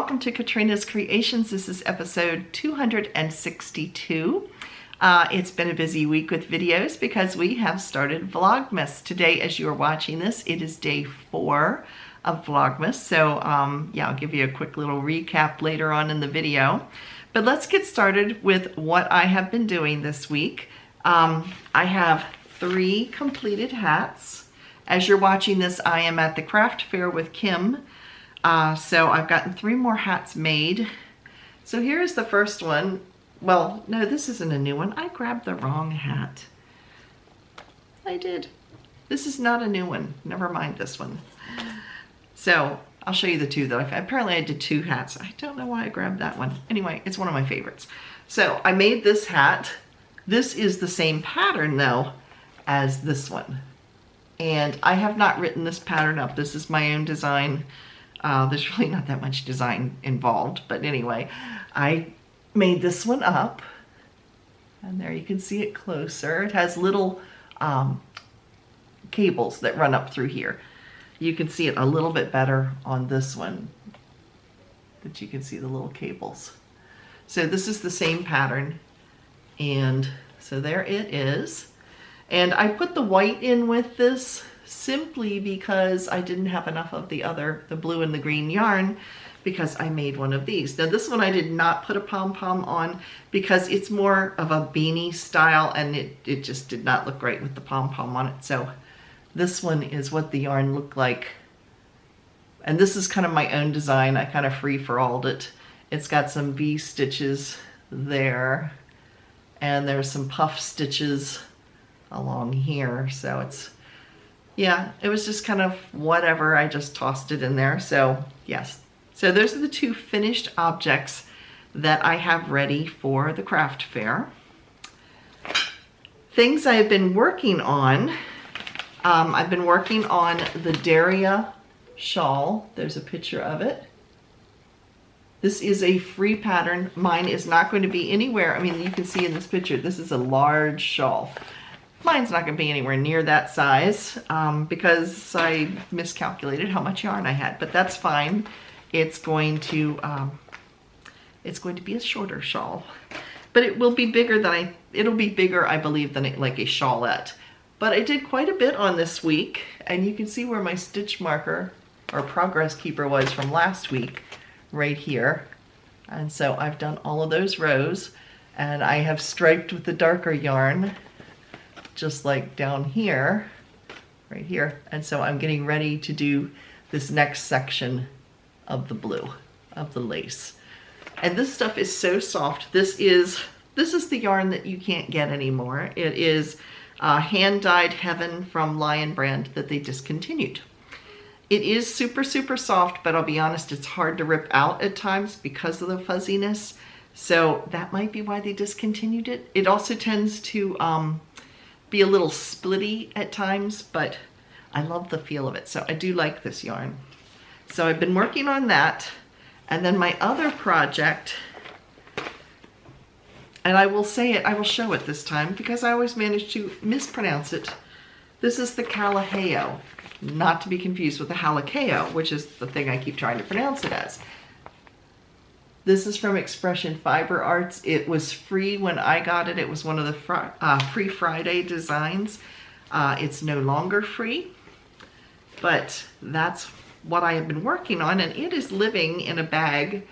welcome to Katrina's Creations. This is episode 262. It's been a busy week with videos because we have started Vlogmas. Today, as you are watching this, it is day 4 of Vlogmas. So yeah, I'll give you a quick little recap later on in the video. But let's get started with what I have been doing this week. I have 3 completed hats. As you're watching this, I am at the craft fair with Kim. So I've gotten 3 more hats made. So here's the first one. Well, no, this isn't a new one. I grabbed the wrong hat. I did. This is not a new one. Never mind this one. So I'll show you the 2 that apparently I did 2 hats. I don't know why I grabbed that one. Anyway, it's one of my favorites. So I made this hat. This is the same pattern though as this one. And I have not written this pattern up. This is my own design. There's really not that much design involved, but anyway, I made this one up, and there you can see it closer. It has little cables that run up through here. You can see it a little bit better on this one, but you can see the little cables. So this is the same pattern, and so there it is. And I put the white in with this simply because I didn't have enough of the blue and the green yarn, because I made one of these. Now this one I did not put a pom-pom on because it's more of a beanie style, and it just did not look great with the pom-pom on it. So this one is what the yarn looked like. And this is kind of my own design. I kind of free-for-alled it. It's got some V stitches there, and there's some puff stitches along here. So it's, yeah, it was just kind of whatever. I just tossed it in there. So yes. So those are the 2 finished objects that I have ready for the craft fair. Things I have been working on. I've been working on the Daria shawl. There's a picture of it. This is a free pattern. Mine is not going to be anywhere. I mean, you can see in this picture, this is a large shawl. Mine's not going to be anywhere near that size because I miscalculated how much yarn I had, but that's fine. It's going to be a shorter shawl, but it will be bigger than it'll be bigger, I believe, than like a shawlette. But I did quite a bit on this week, and you can see where my stitch marker or progress keeper was from last week, right here. And so I've done all of those rows, and I have striped with the darker yarn, just like down here, right here. And so I'm getting ready to do this next section of the blue, of the lace. And this stuff is so soft. This is the yarn that you can't get anymore. It is hand-dyed Heaven from Lion brand that they discontinued. It is super, super soft, but I'll be honest, it's hard to rip out at times because of the fuzziness. So that might be why they discontinued it. It also tends to be a little splitty at times, but I love the feel of it. So I do like this yarn. So I've been working on that. And then my other project, and I will say it, I will show it this time because I always manage to mispronounce it. This is the Calaheo, not to be confused with the Halakeo, which is the thing I keep trying to pronounce it as. This is from Expression Fiber Arts. It was free when I got it. It was one of the Free Friday designs. It's no longer free, but that's what I have been working on, and it is living in a bag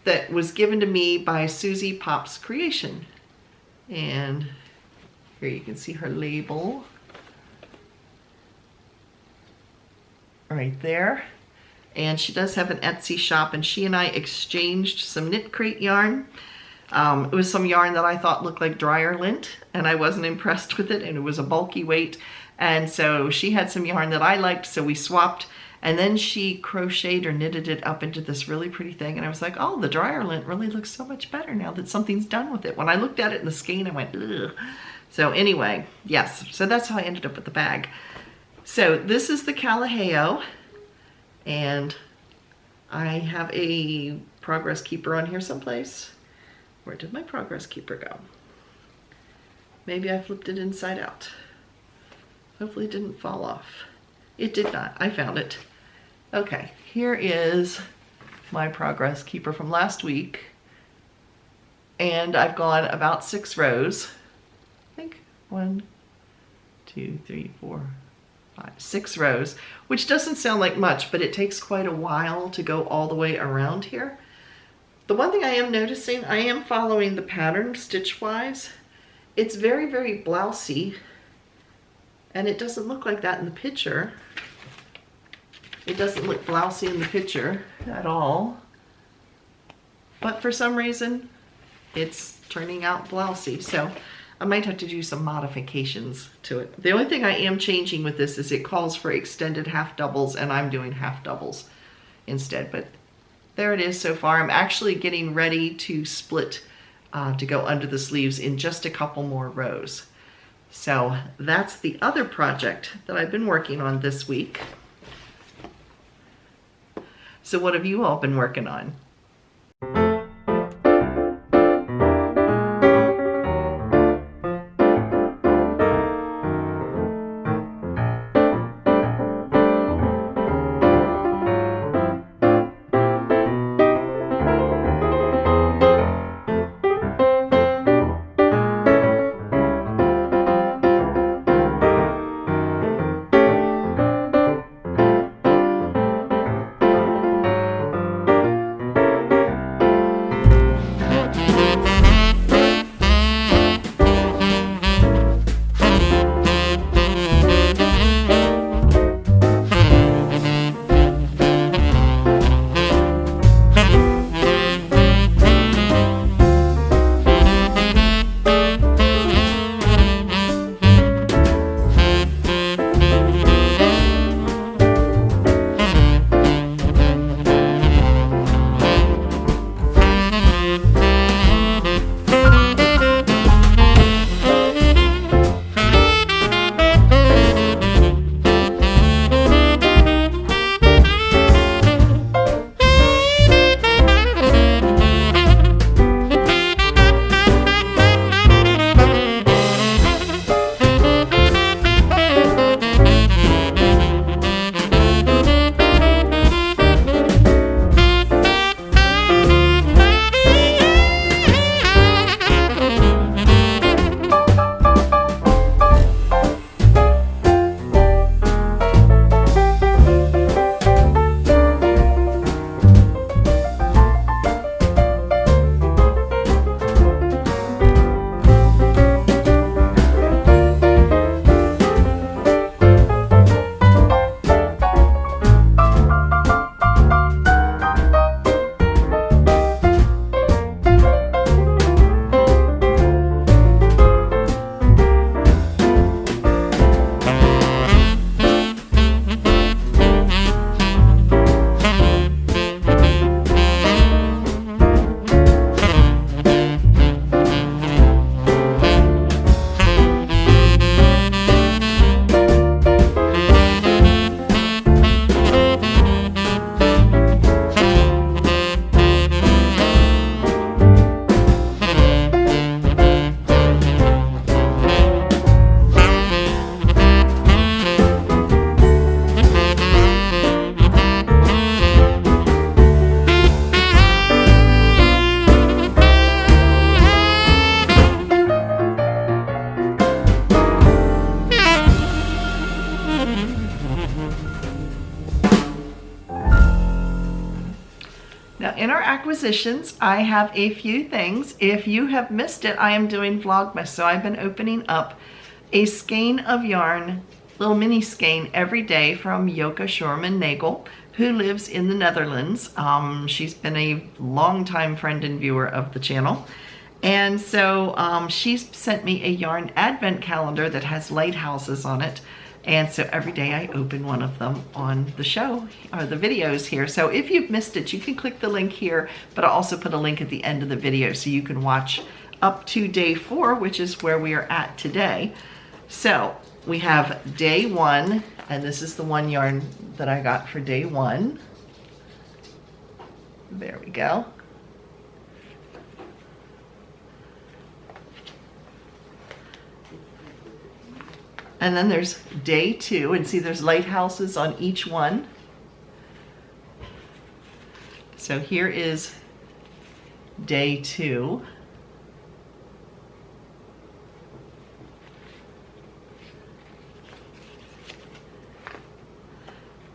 that was given to me by Susie Pop's Creation. And here you can see her label right there. And she does have an Etsy shop, and she and I exchanged some knit crate yarn. It was some yarn that I thought looked like dryer lint, and I wasn't impressed with it, and it was a bulky weight. And so she had some yarn that I liked, so we swapped, and then she crocheted or knitted it up into this really pretty thing. And I was like, oh, the dryer lint really looks so much better now that something's done with it. When I looked at it in the skein, I went, ugh. So anyway, yes, so that's how I ended up with the bag. So this is the Calaheo. And I have a progress keeper on here someplace. Where did my progress keeper go? Maybe I flipped it inside out. Hopefully it didn't fall off. It did not. I found it. Okay, here is my progress keeper from last week, and I've gone about 6 rows. I think 1, 2, 3, 4, 5, 6 rows, which doesn't sound like much, but it takes quite a while to go all the way around here. The one thing I am noticing, I am following the pattern stitch-wise. It's very, very blousy, and it doesn't look like that in the picture. It doesn't look blousy in the picture at all, but for some reason, it's turning out blousy, so I might have to do some modifications to it. The only thing I am changing with this is it calls for extended half doubles, and I'm doing half doubles instead, but there it is so far. I'm actually getting ready to split to go under the sleeves in just a couple more rows. So that's the other project that I've been working on this week. So what have you all been working on? Now in our acquisitions, I have a few things. If you have missed it, I am doing Vlogmas. So I've been opening up a skein of yarn, little mini skein every day from Yoka Shorman-Nagel, who lives in the Netherlands. She's been a longtime friend and viewer of the channel. And so she's sent me a yarn advent calendar that has lighthouses on it. And so every day I open one of them on the show, or the videos here. So if you've missed it, you can click the link here, but I'll also put a link at the end of the video so you can watch up to day 4, which is where we are at today. So we have day 1, and this is the one yarn that I got for day 1. There we go. And then there's day 2, and see there's lighthouses on each one. So here is day 2.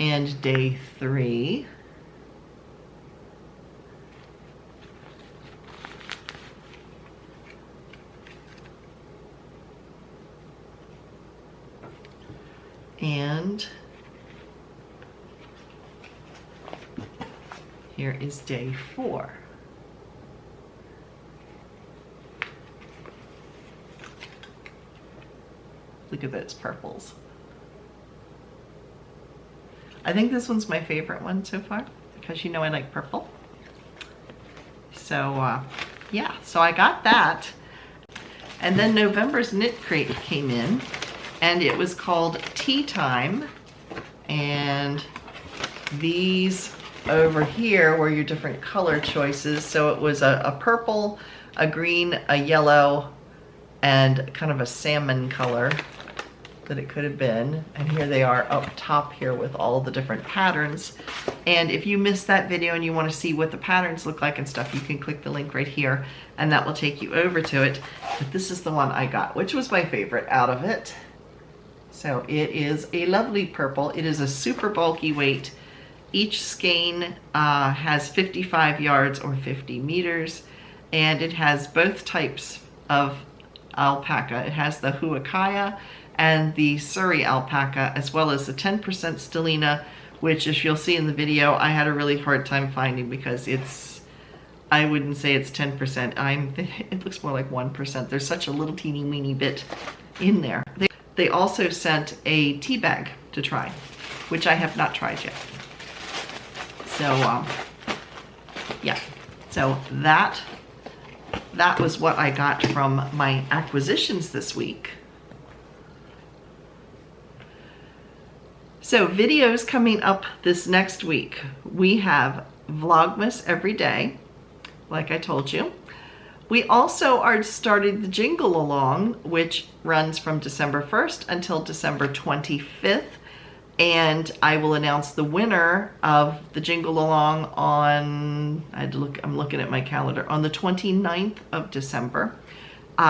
And day 3. And here is day 4. Look at those purples. I think this one's my favorite one so far because you know I like purple. So yeah, so I got that. And then November's knit crate came in and it was called Tea Time. And these over here were your different color choices. So it was a purple, a green, a yellow, and kind of a salmon color that it could have been. And here they are up top here with all the different patterns. And if you missed that video and you want to see what the patterns look like and stuff, you can click the link right here and that will take you over to it. But this is the one I got, which was my favorite out of it. So it is a lovely purple. It is a super bulky weight. Each skein has 55 yards or 50 meters, and it has both types of alpaca. It has the Huacaya and the Surrey alpaca, as well as the 10% Stellina, which, as you'll see in the video, I had a really hard time finding because it's, I wouldn't say it's 10%. It looks more like 1%. There's such a little teeny weeny bit in there. They also sent a tea bag to try, which I have not tried yet. So yeah, so that was what I got from my acquisitions this week. So videos coming up this next week. We have Vlogmas every day, like I told you. We also are started the Jingle Along, which runs from December 1st until December 25th. And I will announce the winner of the Jingle Along on, I'm looking at my calendar, on the 29th of December.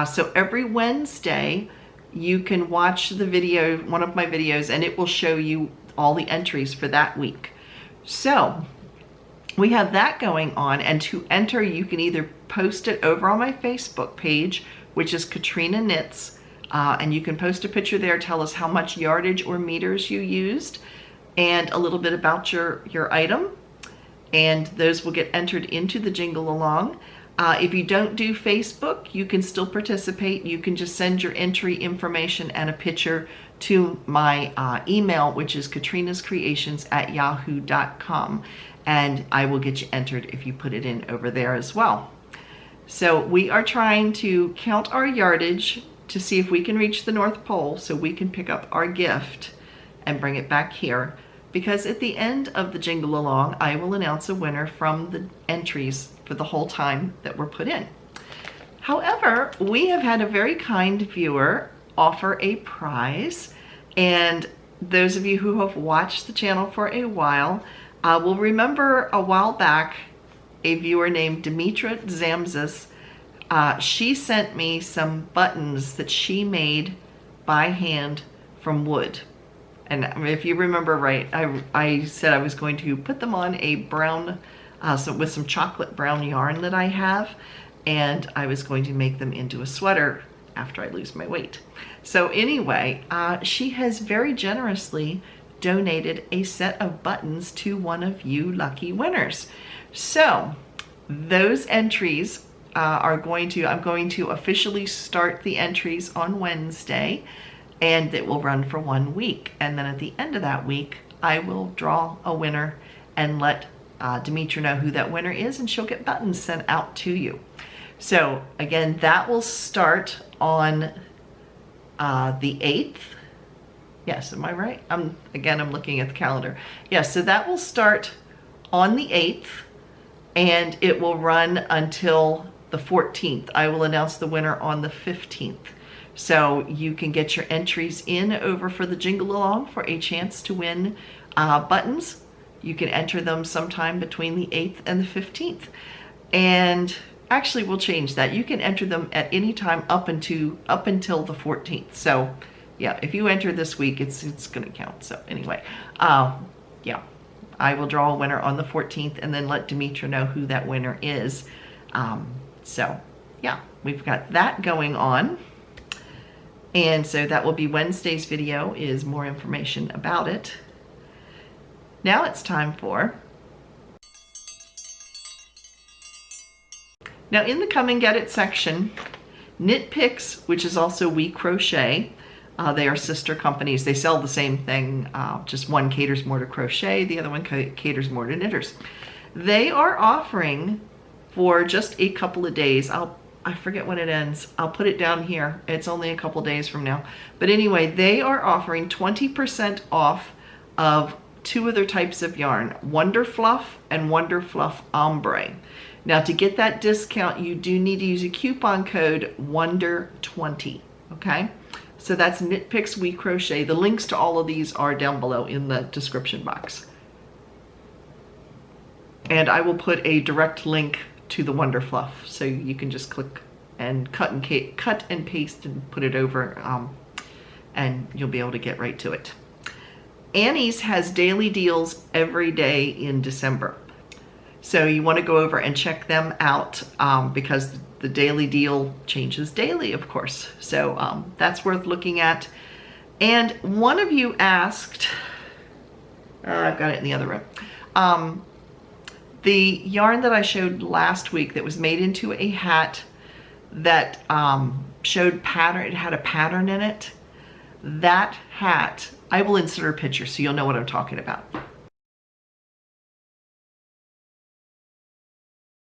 So every Wednesday, you can watch the video, one of my videos, and it will show you all the entries for that week. So we have that going on, and to enter, you can either post it over on my Facebook page, which is Katrina Knits, and you can post a picture there, tell us how much yardage or meters you used, and a little bit about your item, and those will get entered into the Jingle Along. If you don't do Facebook, you can still participate. You can just send your entry information and a picture to my email, which is KatrinasCreations@yahoo.com, and I will get you entered if you put it in over there as well. So we are trying to count our yardage to see if we can reach the North Pole so we can pick up our gift and bring it back here, because at the end of the Jingle Along, I will announce a winner from the entries for the whole time that were put in. However, we have had a very kind viewer offer a prize, and those of you who have watched the channel for a while will remember a while back a viewer named Dimitra Zamzis. She sent me some buttons that she made by hand from wood. And if you remember right, I said I was going to put them on a brown, with some chocolate brown yarn that I have, and I was going to make them into a sweater after I lose my weight. So anyway, she has very generously donated a set of buttons to one of you lucky winners. So those entries I'm going to officially start the entries on Wednesday, and it will run for 1 week. And then at the end of that week, I will draw a winner and let Dimitra know who that winner is, and she'll get buttons sent out to you. So again, that will start on the 8th. Yes, am I right? I'm looking at the calendar. Yes, so that will start on the 8th, and it will run until the 14th. I will announce the winner on the 15th. So you can get your entries in over for the Jingle Along for a chance to win buttons. You can enter them sometime between the 8th and the 15th. And actually, we'll change that. You can enter them at any time up until the 14th. So yeah, if you enter this week, it's going to count. So anyway, yeah, I will draw a winner on the 14th and then let Demetra know who that winner is. So yeah, we've got that going on. And so that will be Wednesday's video, is more information about it. Now it's time for... Now in the Come and Get It section, Knit Picks, which is also We Crochet, they are sister companies. They sell the same thing, just one caters more to crochet, the other one caters more to knitters. They are offering for just a couple of days, I forget when it ends. I'll put it down here. It's only a couple days from now. But anyway, they are offering 20% off of two other types of yarn, Wonder Fluff and Wonder Fluff Ombre. Now to get that discount, you do need to use a coupon code WONDER20, okay? So that's Knit Picks We Crochet. The links to all of these are down below in the description box. And I will put a direct link to the Wonder Fluff, so you can just click and cut and paste and put it over, and you'll be able to get right to it. Annie's has daily deals every day in December, so you want to go over and check them out, because the daily deal changes daily, of course. So that's worth looking at. And one of you asked, I've got it in the other room, the yarn that I showed last week that was made into a hat that showed pattern, it had a pattern in it. That hat, I will insert a picture so you'll know what I'm talking about.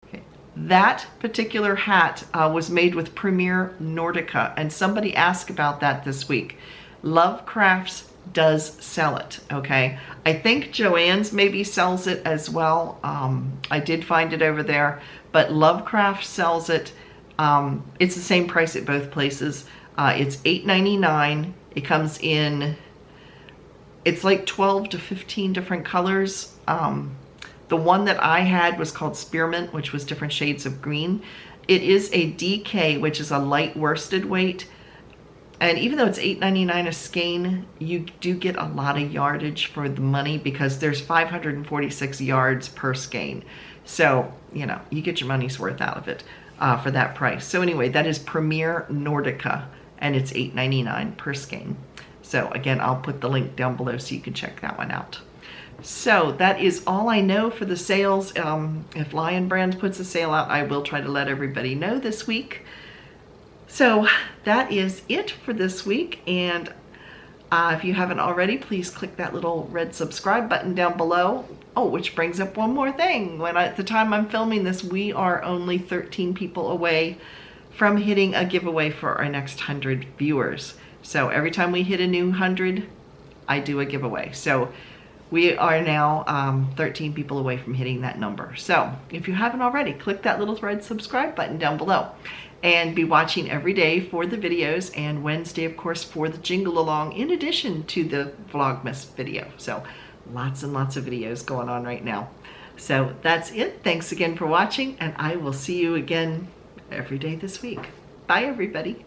Okay. That particular hat was made with Premier Nordica, and somebody asked about that this week. Lovecrafts does sell it, okay? I think Joann's maybe sells it as well. I did find it over there, but Lovecraft sells it. It's the same price at both places. It's $8.99. It comes in, it's like 12 to 15 different colors. The one that I had was called Spearmint, which was different shades of green. It is a DK, which is a light worsted weight. And even though it's $8.99 a skein, you do get a lot of yardage for the money, because there's 546 yards per skein. So, you know, you get your money's worth out of it for that price. So anyway, that is Premier Nordica, and it's $8.99 per skein. So again, I'll put the link down below so you can check that one out. So that is all I know for the sales. If Lion Brands puts a sale out, I will try to let everybody know this week. So that is it for this week, and if you haven't already, please click that little red subscribe button down below. Oh, which brings up one more thing. At the time I'm filming this, we are only 13 people away from hitting a giveaway for our next 100 viewers. So every time we hit a new 100, I do a giveaway. So we are now 13 people away from hitting that number. So if you haven't already, click that little red subscribe button down below. And be watching every day for the videos, and Wednesday, of course, for the Jingle Along, in addition to the Vlogmas video. So lots and lots of videos going on right now. So that's it. Thanks again for watching, and I will see you again every day this week. Bye, everybody.